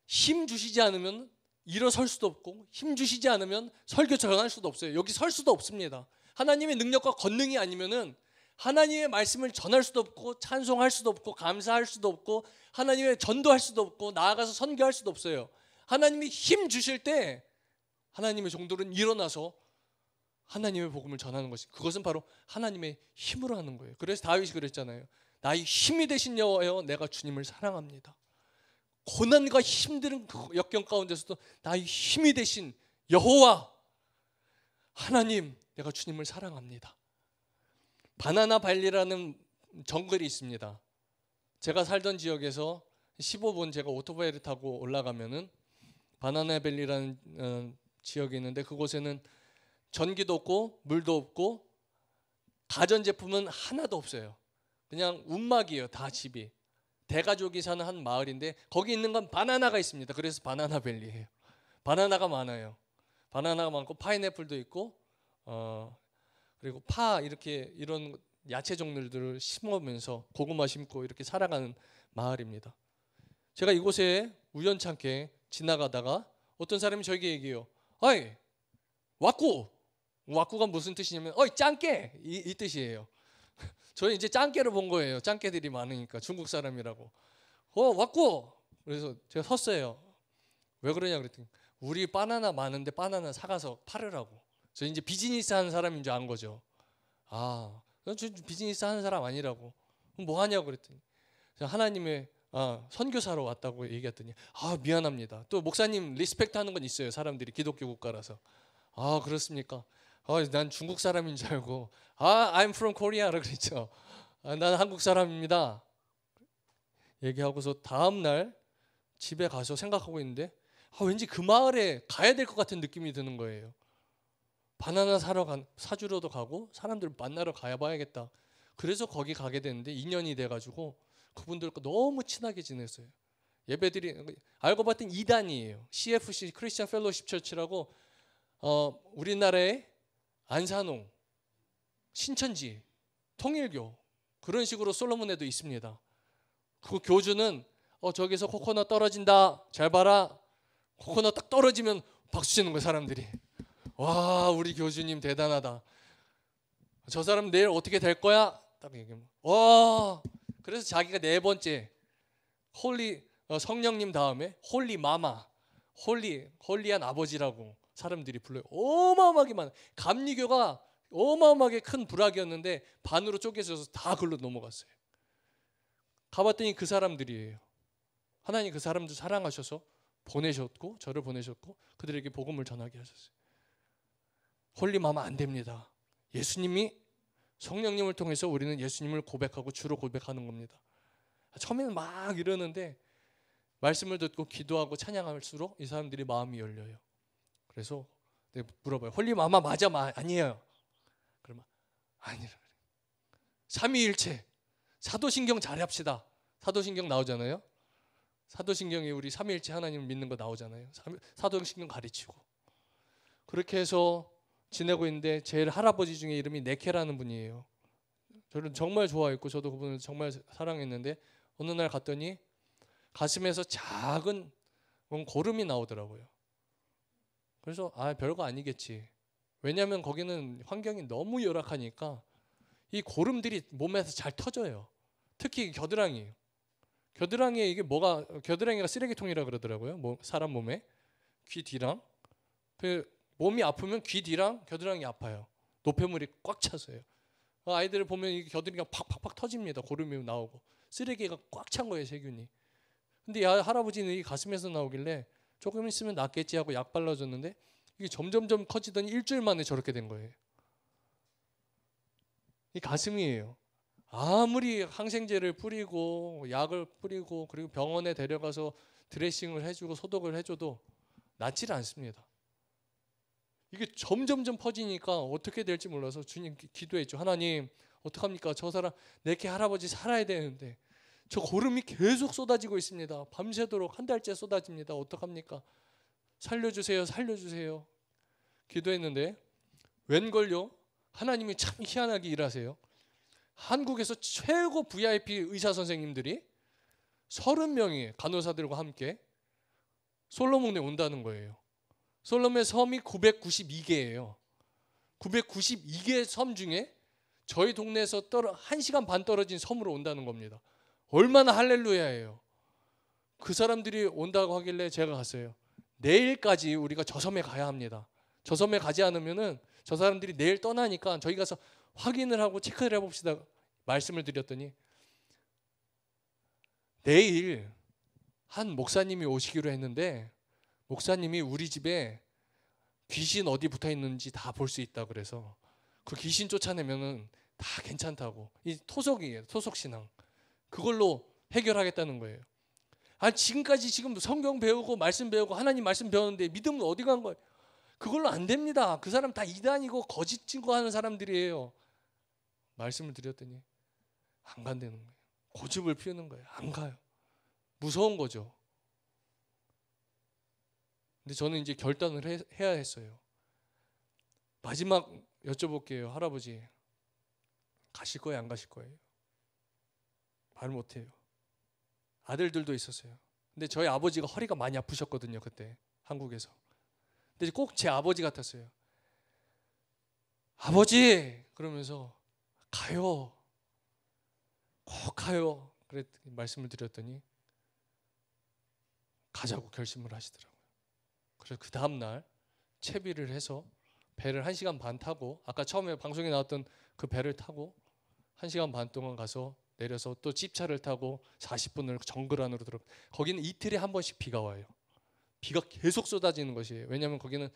힘 주시지 않으면 일어설 수도 없고, 힘 주시지 않으면 설교 전할 수도 없어요. 여기 설 수도 없습니다. 하나님의 능력과 권능이 아니면은 하나님의 말씀을 전할 수도 없고, 찬송할 수도 없고, 감사할 수도 없고, 하나님의 전도할 수도 없고, 나아가서 선교할 수도 없어요. 하나님이 힘 주실 때 하나님의 종들은 일어나서 하나님의 복음을 전하는 것이, 그것은 바로 하나님의 힘으로 하는 거예요. 그래서 다윗이 그랬잖아요. 나의 힘이 되신 여호와여, 내가 주님을 사랑합니다. 고난과 힘든 그 역경 가운데서도 나의 힘이 되신 여호와 하나님, 내가 주님을 사랑합니다. 바나나 발리라는 정글이 있습니다. 제가 살던 지역에서 15분 제가 오토바이를 타고 올라가면은 바나나 밸리라는 지역이 있는데, 그곳에는 전기도 없고 물도 없고 가전제품은 하나도 없어요. 그냥 운막이에요. 다 집이. 대가족이 사는 한 마을인데 거기 있는 건 바나나가 있습니다. 그래서 바나나 밸리예요. 바나나가 많아요. 바나나가 많고 파인애플도 있고 그리고 파, 이렇게 이런 야채 종류들을 심으면서 고구마 심고 이렇게 살아가는 마을입니다. 제가 이곳에 우연찮게 지나가다가 어떤 사람이 저에게 얘기해요. 어이, 와꾸가 무슨 뜻이냐면 어이 짱깨, 이 뜻이에요. 저는 이제 짱깨를 본 거예요. 짱깨들이 많으니까, 중국 사람이라고. 와꾸. 그래서 제가 섰어요. 왜 그러냐 그랬더니 우리 바나나 많은데 바나나 사가서 팔으라고. 저 이제 비즈니스 하는 사람인 줄 안 거죠. 아, 저 비즈니스 하는 사람 아니라고. 그럼 뭐 하냐고 그랬더니 하나님의 선교사로 왔다고 얘기했더니 미안합니다. 또 목사님 리스펙트 하는 건 있어요. 사람들이 기독교 국가라서. 그렇습니까? 난 중국 사람인 줄 알고 I'm from Korea라고 그랬죠. 난 한국 사람입니다. 얘기하고서 다음 날 집에 가서 생각하고 있는데 왠지 그 마을에 가야 될 것 같은 느낌이 드는 거예요. 바나나 사주러도 가고 사람들 만나러 봐야겠다. 그래서 거기 가게 됐는데 2년이 돼가지고 그분들과 너무 친하게 지냈어요. 예배들이 알고 봤더니 2단이에요. CFC 크리스천 펠로십 처치라고 우리나라의 안산홍, 신천지, 통일교 그런 식으로 솔로몬에도 있습니다. 그 교주는 저기서 코코넛 떨어진다. 잘 봐라. 코코넛 딱 떨어지면 박수 치는 거예요. 사람들이. 와, 우리 교주님 대단하다. 저 사람 내일 어떻게 될 거야? 딱 얘기하면 와. 그래서 자기가 네 번째 성령님 다음에 홀리 마마, 홀리한 아버지라고 사람들이 불러요. 어마어마하게 많아. 감리교가 어마어마하게 큰 부락이었는데 반으로 쪼개져서 다 글로 넘어갔어요. 가봤더니 그 사람들이에요. 하나님 그 사람들 사랑하셔서 보내셨고 저를 보내셨고 그들에게 복음을 전하게 하셨어요. 홀리마마 안 됩니다. 예수님이 성령님을 통해서 우리는 예수님을 고백하고 주로 고백하는 겁니다. 처음에는 막 이러는데 말씀을 듣고 기도하고 찬양할수록 이 사람들이 마음이 열려요. 그래서 내가 물어봐요. 홀리마마 맞아? 아니에요. 그러면 아니라 그래. 삼위일체 사도신경 잘합시다. 사도신경 나오잖아요. 사도신경이 우리 삼위일체 하나님을 믿는 거 나오잖아요. 사도신경 가르치고 그렇게 해서 지내고 있는데 제 할아버지 중에 이름이 네케라는 분이에요. 저를 정말 좋아했고 저도 그분을 정말 사랑했는데 어느 날 갔더니 가슴에서 작은 고름이 나오더라고요. 그래서 별거 아니겠지. 왜냐하면 거기는 환경이 너무 열악하니까 이 고름들이 몸에서 잘 터져요. 특히 겨드랑이에요. 겨드랑이에 이게 겨드랑이가 쓰레기통이라 그러더라고요. 사람 몸에 귀 뒤랑 몸이 아프면 귀 뒤랑 겨드랑이 아파요. 노폐물이 꽉 차서요. 아이들을 보면 이 겨드랑이가 팍팍팍 터집니다. 고름이 나오고 쓰레기가 꽉 찬 거예요, 세균이. 근데 할아버지는 이 가슴에서 나오길래 조금 있으면 낫겠지 하고 약 발라줬는데 이게 점점점 커지더니 일주일 만에 저렇게 된 거예요. 이 가슴이에요. 아무리 항생제를 뿌리고 약을 뿌리고 그리고 병원에 데려가서 드레싱을 해주고 소독을 해줘도 낫지를 않습니다. 이게 점점점 퍼지니까 어떻게 될지 몰라서 주님 기도했죠. 하나님 어떡합니까? 저 사람 내게 할아버지 살아야 되는데 저 고름이 계속 쏟아지고 있습니다. 밤새도록 한 달째 쏟아집니다. 어떡합니까? 살려주세요. 살려주세요. 기도했는데 웬걸요? 하나님이 참 희한하게 일하세요. 한국에서 최고 VIP 의사 선생님들이 30명의 간호사들과 함께 솔로몬에 온다는 거예요. 솔로몬의 섬이 992개예요. 992개 섬 중에 저희 동네에서 1시간 반 떨어진 섬으로 온다는 겁니다. 얼마나 할렐루야예요. 그 사람들이 온다고 하길래 제가 갔어요. 내일까지 우리가 저 섬에 가야 합니다. 저 섬에 가지 않으면은 저 사람들이 내일 떠나니까 저희 가서 확인을 하고 체크를 해봅시다. 말씀을 드렸더니 내일 한 목사님이 오시기로 했는데 목사님이 우리 집에 귀신 어디 붙어 있는지 다 볼 수 있다 그래서 그 귀신 쫓아내면은 다 괜찮다고. 이 토속이에요. 토속신앙. 그걸로 해결하겠다는 거예요. 지금까지 지금 성경 배우고 말씀 배우고 하나님 말씀 배우는데 믿음은 어디 간 거예요? 그걸로 안 됩니다. 그 사람 다 이단이고 거짓 증거하는 사람들이에요. 말씀을 드렸더니 안 간다는 거예요. 고집을 피우는 거예요. 안 가요. 무서운 거죠. 근데 저는 이제 결단을 해야 했어요. 마지막 여쭤볼게요. 할아버지 가실 거예요? 안 가실 거예요? 말 못해요. 아들들도 있었어요. 근데 저희 아버지가 허리가 많이 아프셨거든요. 그때 한국에서. 근데 꼭 제 아버지 같았어요. 아버지 그러면서 가요. 꼭 가요. 그랬 말씀을 드렸더니 가자고 결심을 하시더라고요. 그래서 그 다음 날 채비를 해서 배를 1시간 반 타고 아까 처음에 방송에 나왔던 그 배를 타고 1시간 반 동안 가서 내려서 또 집차를 타고 40분을 정글 안으로 들어. 거기는 이틀에 한 번씩 비가 와요. 비가 계속 쏟아지는 것이에요. 왜냐하면 거기는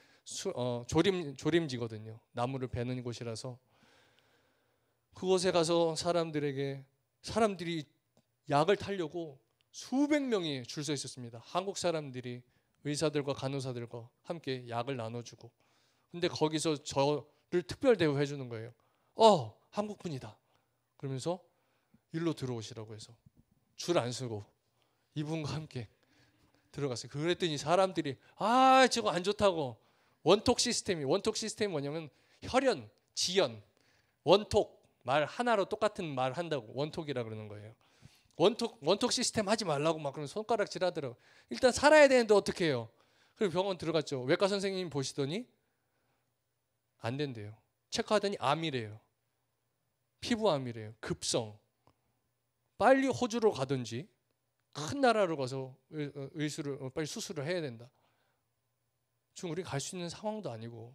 조림지거든요. 나무를 베는 곳이라서 그곳에 가서 사람들이 약을 타려고 수백 명이 줄 서 있었습니다. 한국 사람들이 의사들과 간호사들과 함께 약을 나눠주고. 근데 거기서 저를 특별 대우해 주는 거예요. 한국 분이다. 그러면서 일로 들어오시라고 해서 줄 안 서고 이분과 함께 들어갔어요. 그랬더니 사람들이 저거 안 좋다고. 원톡 시스템이 뭐냐면 혈연, 지연, 원톡 말 하나로 똑같은 말 한다고 원톡이라 그러는 거예요. 원톡 시스템 하지 말라고 막 그런 손가락질 하더라고. 일단 살아야 되는데 어떻게 해요? 그리고 병원 들어갔죠. 외과 선생님이 보시더니 안 된대요. 체크하더니 암이래요. 피부암이래요. 급성. 빨리 호주로 가든지 큰 나라로 가서 의수를 빨리 수술을 해야 된다. 지금 우리 갈 수 있는 상황도 아니고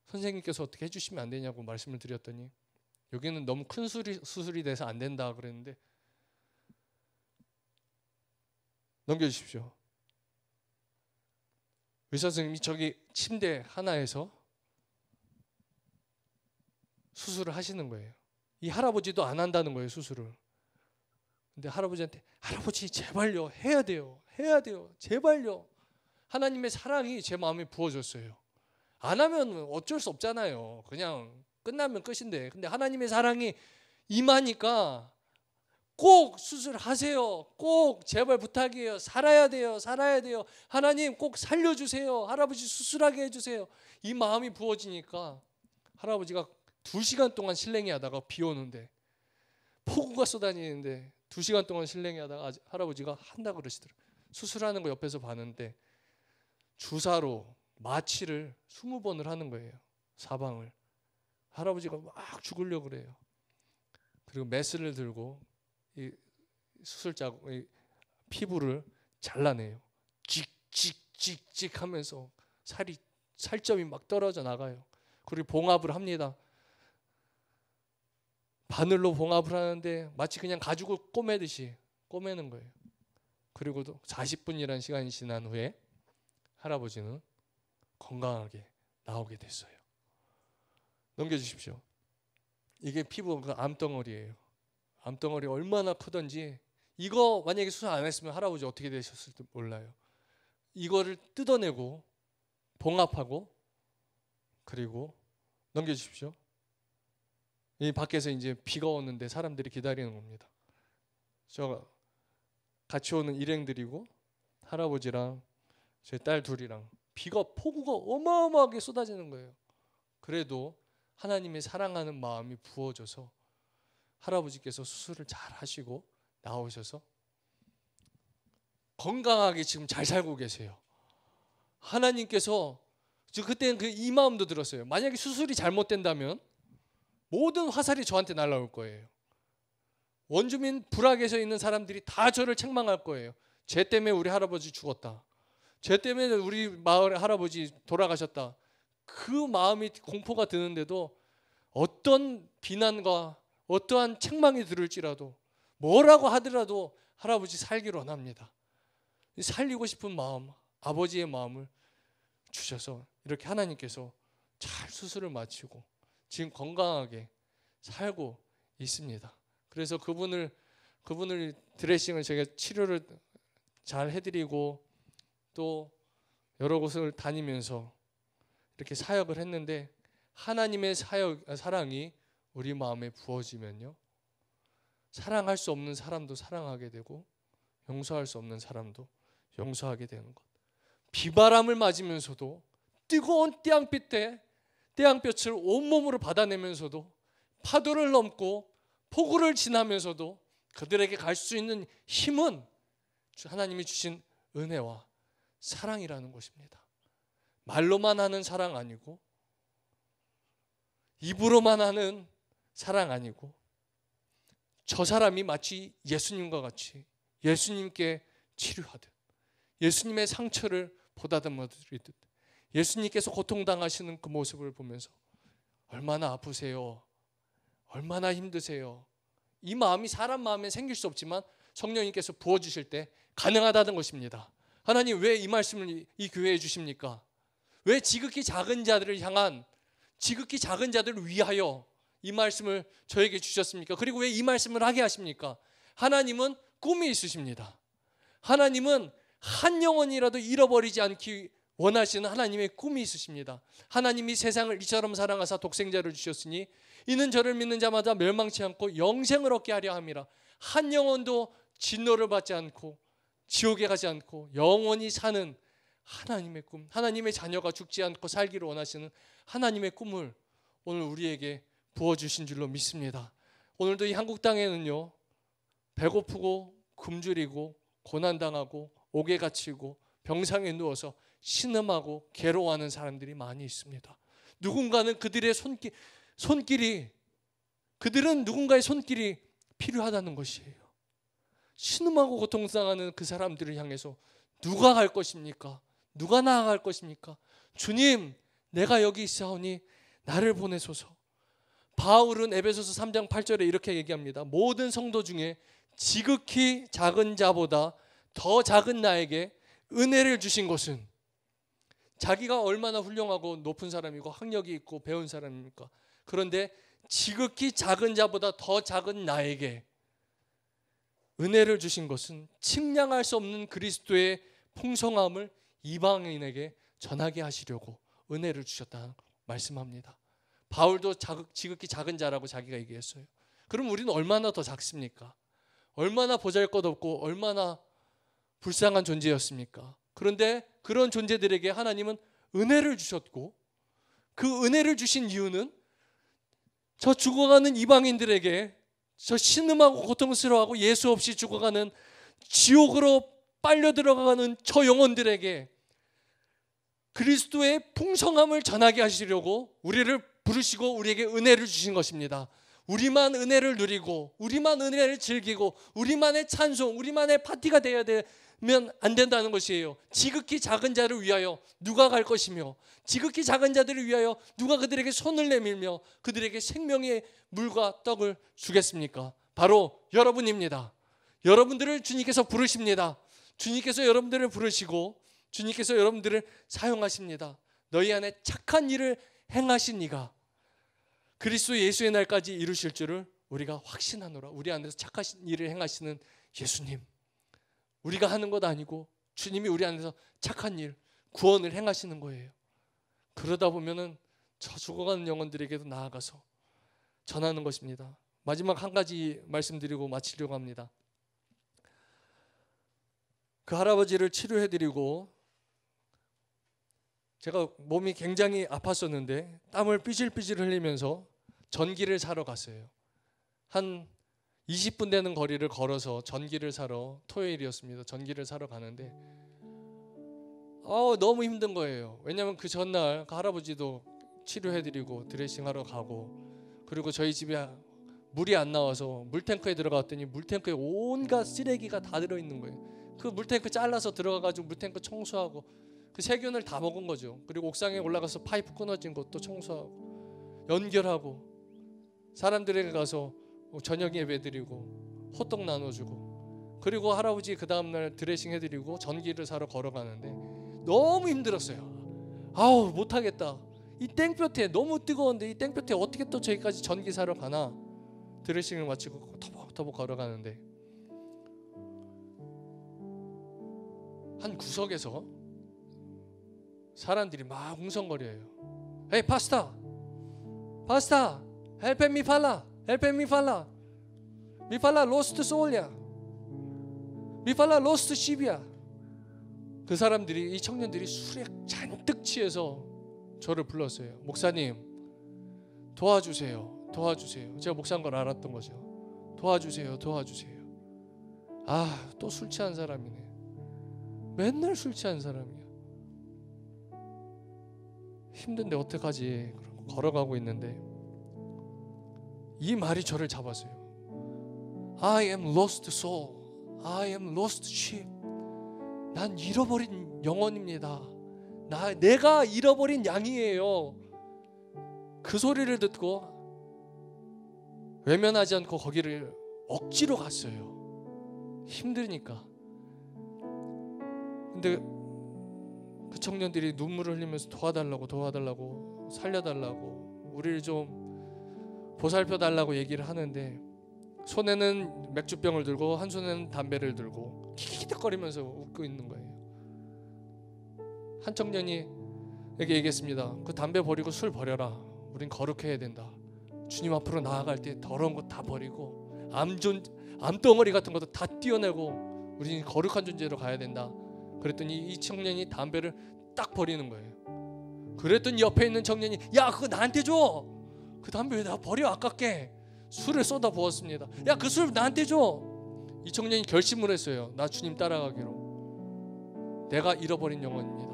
선생님께서 어떻게 해주시면 안 되냐고 말씀을 드렸더니 여기는 너무 큰 수술이 돼서 안 된다 그랬는데 넘겨주십시오. 의사 선생님이 저기 침대 하나에서 수술을 하시는 거예요. 이 할아버지도 안 한다는 거예요, 수술을. 근데 할아버지한테 할아버지 제발요, 해야 돼요, 제발요. 하나님의 사랑이 제 마음에 부어졌어요. 안 하면 어쩔 수 없잖아요. 그냥 끝나면 끝인데. 근데 하나님의 사랑이 임하니까 꼭 수술하세요. 꼭 제발 부탁이에요. 살아야 돼요. 하나님 꼭 살려주세요. 할아버지 수술하게 해주세요. 이 마음이 부어지니까 할아버지가 2시간 동안 실랭이 하다가 비 오는데 폭우가 쏟아지는데 2시간 동안 실랭이 하다가 할아버지가 한다 그러시더라고요. 수술하는 거 옆에서 봤는데 주사로 마취를 20번을 하는 거예요. 사방을. 할아버지가 막 죽으려고 그래요. 그리고 메스를 들고 이 수술 자국, 이 피부를 잘라내요. 찍찍찍찍 하면서 살점이 막 떨어져 나가요. 그리고 봉합을 합니다. 바늘로 봉합을 하는데 마치 그냥 가죽을 꼬매듯이 꼬매는 거예요. 그리고도 40분이라는 시간이 지난 후에 할아버지는 건강하게 나오게 됐어요. 넘겨주십시오. 이게 피부가 암덩어리예요. 암덩어리 얼마나 크던지 이거 만약에 수술 안 했으면 할아버지 어떻게 되셨을지 몰라요. 이거를 뜯어내고 봉합하고 그리고 넘겨주십시오. 이 밖에서 이제 비가 오는데 사람들이 기다리는 겁니다. 저 같이 오는 일행들이고 할아버지랑 제 딸 둘이랑 폭우가 어마어마하게 쏟아지는 거예요. 그래도 하나님의 사랑하는 마음이 부어져서 할아버지께서 수술을 잘 하시고 나오셔서 건강하게 지금 잘 살고 계세요. 하나님께서 그때는 이 마음도 들었어요. 만약에 수술이 잘못된다면 모든 화살이 저한테 날아올 거예요. 원주민 불악에서 있는 사람들이 다 저를 책망할 거예요. 쟤 때문에 우리 할아버지 죽었다. 쟤 때문에 우리 마을의 할아버지 돌아가셨다. 그 마음이 공포가 드는데도 어떤 비난과 어떠한 책망이 들을지라도 뭐라고 하더라도 할아버지 살기를 원합니다. 살리고 싶은 마음, 아버지의 마음을 주셔서 이렇게 하나님께서 잘 수술을 마치고 지금 건강하게 살고 있습니다. 그래서 그분을 드레싱을 제가 치료를 잘 해드리고 또 여러 곳을 다니면서 이렇게 사역을 했는데 하나님의 사랑이 우리 마음에 부어지면요, 사랑할 수 없는 사람도 사랑하게 되고 용서할 수 없는 사람도 용서하게 되는 것. 비바람을 맞으면서도 뜨거운 태양볕을 온몸으로 받아내면서도 파도를 넘고 폭우를 지나면서도 그들에게 갈 수 있는 힘은 하나님이 주신 은혜와 사랑이라는 것입니다. 말로만 하는 사랑 아니고 입으로만 하는 사랑 아니고 저 사람이 마치 예수님과 같이 예수님께 치료하듯 예수님의 상처를 보다듬어드리듯 예수님께서 고통당하시는 그 모습을 보면서 얼마나 아프세요? 얼마나 힘드세요? 이 마음이 사람 마음에 생길 수 없지만 성령님께서 부어주실 때 가능하다는 것입니다. 하나님 왜 이 말씀을 이 교회에 주십니까? 왜 지극히 작은 자들을 향한 지극히 작은 자들을 위하여 이 말씀을 저에게 주셨습니까? 그리고 왜 이 말씀을 하게 하십니까? 하나님은 꿈이 있으십니다. 하나님은 한 영혼이라도 잃어버리지 않기 원하시는 하나님의 꿈이 있으십니다. 하나님이 세상을 이처럼 사랑하사 독생자를 주셨으니 이는 저를 믿는 자마다 멸망치 않고 영생을 얻게 하려 함이라. 한 영혼도 진노를 받지 않고 지옥에 가지 않고 영원히 사는 하나님의 꿈, 하나님의 자녀가 죽지 않고 살기를 원하시는 하나님의 꿈을 오늘 우리에게 부어주신 줄로 믿습니다. 오늘도 이 한국 땅에는요, 배고프고 굶주리고 고난당하고 옥에 갇히고 병상에 누워서 신음하고 괴로워하는 사람들이 많이 있습니다. 누군가는 그들의 손길이 그들은 누군가의 손길이 필요하다는 것이에요. 신음하고 고통당하는 그 사람들을 향해서 누가 갈 것입니까? 누가 나아갈 것입니까? 주님, 내가 여기 있사오니 나를 보내소서. 바울은 에베소서 3장 8절에 이렇게 얘기합니다. 모든 성도 중에 지극히 작은 자보다 더 작은 나에게 은혜를 주신 것은, 자기가 얼마나 훌륭하고 높은 사람이고 학력이 있고 배운 사람입니까? 그런데 지극히 작은 자보다 더 작은 나에게 은혜를 주신 것은 측량할 수 없는 그리스도의 풍성함을 이방인에게 전하게 하시려고 은혜를 주셨다 말씀합니다. 바울도 지극히 작은 자라고 자기가 얘기했어요. 그럼 우리는 얼마나 더 작습니까? 얼마나 보잘것없고 얼마나 불쌍한 존재였습니까? 그런데 그런 존재들에게 하나님은 은혜를 주셨고, 그 은혜를 주신 이유는 저 죽어가는 이방인들에게, 저 신음하고 고통스러워하고 예수 없이 죽어가는 지옥으로 빨려 들어가는 저 영혼들에게 그리스도의 풍성함을 전하게 하시려고 우리를 부르시고 우리에게 은혜를 주신 것입니다. 우리만 은혜를 누리고 우리만 은혜를 즐기고 우리만의 찬송, 우리만의 파티가 되어야 되면 안 된다는 것이에요. 지극히 작은 자를 위하여 누가 갈 것이며, 지극히 작은 자들을 위하여 누가 그들에게 손을 내밀며 그들에게 생명의 물과 떡을 주겠습니까? 바로 여러분입니다. 여러분들을 주님께서 부르십니다. 주님께서 여러분들을 부르시고 주님께서 여러분들을 사용하십니다. 너희 안에 착한 일을 행하신 이가 그리스도 예수의 날까지 이루실 줄을 우리가 확신하노라. 우리 안에서 착한 일을 행하시는 예수님, 우리가 하는 것 아니고 주님이 우리 안에서 착한 일, 구원을 행하시는 거예요. 그러다 보면은 저 죽어가는 영혼들에게도 나아가서 전하는 것입니다. 마지막 한 가지 말씀드리고 마치려고 합니다. 그 할아버지를 치료해드리고 제가 몸이 굉장히 아팠었는데 땀을 삐질삐질 흘리면서 전기를 사러 갔어요. 한 20분 되는 거리를 걸어서 전기를 사러, 토요일이었습니다. 전기를 사러 가는데 너무 힘든 거예요. 왜냐하면 그 전날 그 할아버지도 치료해드리고 드레싱하러 가고, 그리고 저희 집에 물이 안 나와서 물탱크에 들어갔더니 물탱크에 온갖 쓰레기가 다 들어있는 거예요. 그 물탱크 잘라서 들어가가지고 물탱크 청소하고 그 세균을 다 먹은 거죠. 그리고 옥상에 올라가서 파이프 끊어진 것도 청소하고 연결하고, 사람들에게 가서 저녁 예배 드리고 호떡 나눠주고, 그리고 할아버지 그 다음날 드레싱 해드리고 전기를 사러 걸어가는데 너무 힘들었어요. 못하겠다. 이 땡볕에 너무 뜨거운데 이 땡볕에 어떻게 또 저기까지 전기 사러 가나. 드레싱을 마치고 터벅터벅 걸어가는데 한 구석에서 사람들이 막 웅성거려요. Hey, pastor, help me falla, mi falla lost soul야, mi falla lost sheep이야. 그 사람들이, 이 청년들이 술에 잔뜩 취해서 저를 불렀어요. 목사님, 도와주세요. 제가 목사인 걸 알았던 거죠. 도와주세요. 또 술 취한 사람이네. 맨날 술 취한 사람이야. 힘든데 어떡하지? 걸어가고 있는데 이 말이 저를 잡았어요. I am lost soul. I am lost sheep. 난 잃어버린 영혼입니다. 내가 잃어버린 양이에요. 그 소리를 듣고 외면하지 않고 거기를 억지로 갔어요. 힘드니까. 근데 그 청년들이 눈물을 흘리면서 도와달라고 살려달라고 우리를 좀 보살펴달라고 얘기를 하는데, 손에는 맥주병을 들고 한 손에는 담배를 들고 키키득거리면서 웃고 있는 거예요. 한 청년이 에게 얘기했습니다. 그 담배 버리고 술 버려라. 우린 거룩해야 된다. 주님 앞으로 나아갈 때 더러운 거 다 버리고 암덩어리 같은 것도 다 띄어내고 우린 거룩한 존재로 가야 된다. 그랬더니 이 청년이 담배를 딱 버리는 거예요. 그랬더니 옆에 있는 청년이, 야, 그거 나한테 줘. 그 담배 왜 나 버려, 아깝게. 술을 쏟아 부었습니다. 야, 그 술 나한테 줘. 이 청년이 결심을 했어요. 나 주님 따라가기로. 내가 잃어버린 영혼입니다.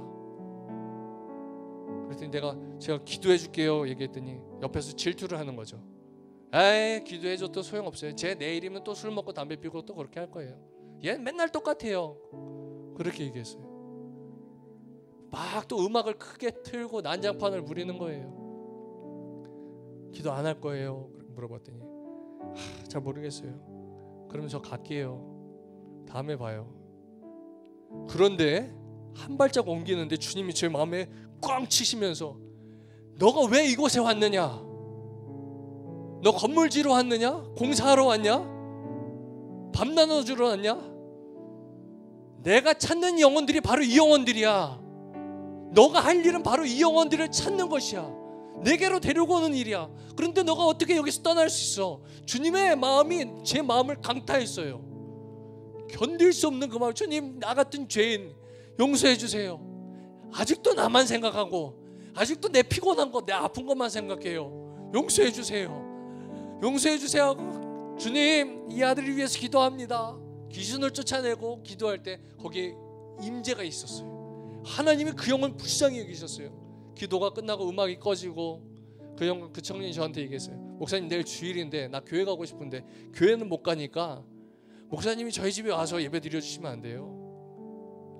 그랬더니 제가 기도해 줄게요 얘기했더니 옆에서 질투를 하는 거죠. 에이 기도해줘도 소용없어요. 쟤 내일이면 또 술 먹고 담배 피우고 또 그렇게 할 거예요. 얘는 맨날 똑같아요. 그렇게 얘기했어요. 막 또 음악을 크게 틀고 난장판을 부리는 거예요. 기도 안 할 거예요. 물어봤더니 잘 모르겠어요. 그러면 저 갈게요. 다음에 봐요. 그런데 한 발짝 옮기는데 주님이 제 마음에 꽝 치시면서 너가 왜 이곳에 왔느냐? 너 건물지로 왔느냐? 공사하러 왔냐? 밤 나눠주러 왔냐? 내가 찾는 영혼들이 바로 이 영혼들이야. 너가 할 일은 바로 이 영혼들을 찾는 것이야. 내게로 데리고 오는 일이야. 그런데 너가 어떻게 여기서 떠날 수 있어? 주님의 마음이 제 마음을 강타했어요. 견딜 수 없는 그 마음. 주님, 나 같은 죄인 용서해 주세요. 아직도 나만 생각하고 아직도 내 피곤한 거, 내 아픈 것만 생각해요. 용서해 주세요. 용서해 주세요. 주님, 이 아들을 위해서 기도합니다. 귀신을 쫓아내고 기도할 때 거기에 임재가 있었어요. 하나님이 그 영혼 불쌍히 여기셨어요. 기도가 끝나고 음악이 꺼지고 그 청년이 저한테 얘기했어요. 목사님, 내일 주일인데 나 교회 가고 싶은데 교회는 못 가니까 목사님이 저희 집에 와서 예배 드려주시면 안 돼요?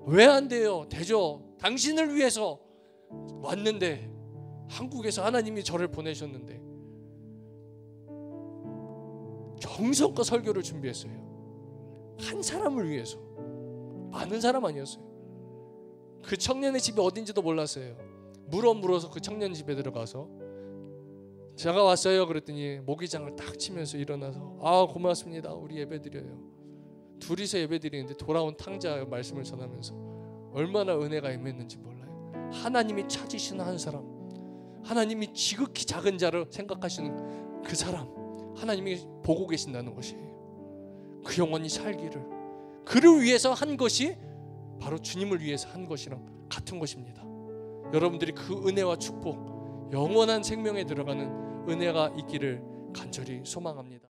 왜 안 돼요? 되죠. 당신을 위해서 왔는데, 한국에서 하나님이 저를 보내셨는데 정성껏 설교를 준비했어요. 한 사람을 위해서. 많은 사람 아니었어요. 그 청년의 집이 어딘지도 몰랐어요. 물어서 그 청년 집에 들어가서 제가 왔어요 그랬더니 모기장을 딱 치면서 일어나서 아 고맙습니다, 우리 예배드려요. 둘이서 예배드리는데 돌아온 탕자 말씀을 전하면서 얼마나 은혜가 임했는지 몰라요. 하나님이 찾으시는 한 사람, 하나님이 지극히 작은 자를 생각하시는 그 사람, 하나님이 보고 계신다는 것이에요. 그 영혼이 살기를, 그를 위해서 한 것이 바로 주님을 위해서 한 것이랑 같은 것입니다. 여러분들이 그 은혜와 축복, 영원한 생명에 들어가는 은혜가 있기를 간절히 소망합니다.